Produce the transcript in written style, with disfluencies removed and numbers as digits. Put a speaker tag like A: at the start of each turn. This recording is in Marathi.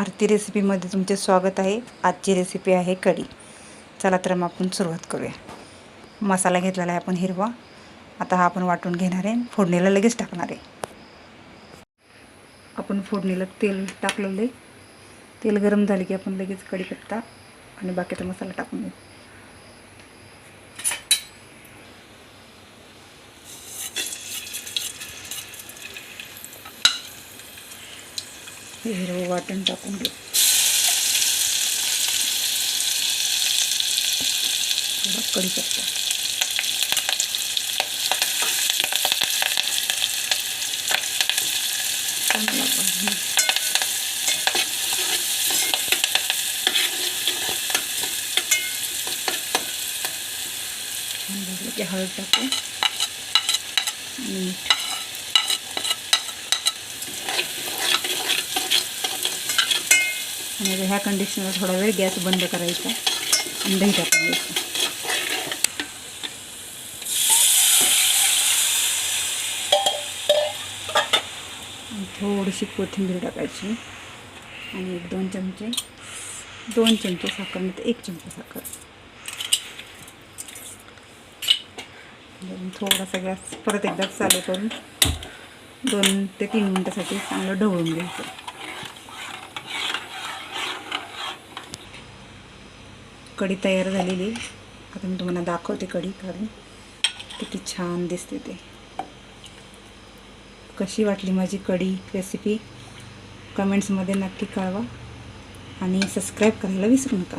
A: आरती रेसिपीमध्ये तुमचे स्वागत आहे। आजची रेसिपी आहे कढी। चला तर मग आपण सुरुवात करूया। मसाला घेतलेला आहे आपण हिरवा। आता हा आपण वाटून घेणार आहे, फोडणीला लगेच टाकणार आहे। आपण फोडणीला तेल टाकलेले, तेल गरम झाले की आपण लगेच कढीपत्ता आणि बाकीचा मसाला टाकून घेऊ। हिरवं वाटण टाकून घेऊ। थोडा कढीपत्ता, चांगला भाजून भाजलं की हळद टाकू आणि मीठ। आणि ह्या कंडिशनवर थोडा वेळ गॅस बंद करायचा आणि दही टाकून द्यायचं। थोडीशी कोथिंबीर टाकायची आणि 2 चमचे साखर, नाही तर 1 चमचा साखर। थोडासा गॅस परत एकदा चालू करून 2 ते 3 मिनिटासाठी चांगलं ढवळून घ्यायचं। कढी तयार झालेली। आता मी तुम्हाला दाखवते कढी काढून, किती छान दिसते ते। कशी वाटली माझी कढी रेसिपी कमेंट्समध्ये नक्की कळवा आणि सबस्क्राईब करायला विसरू नका।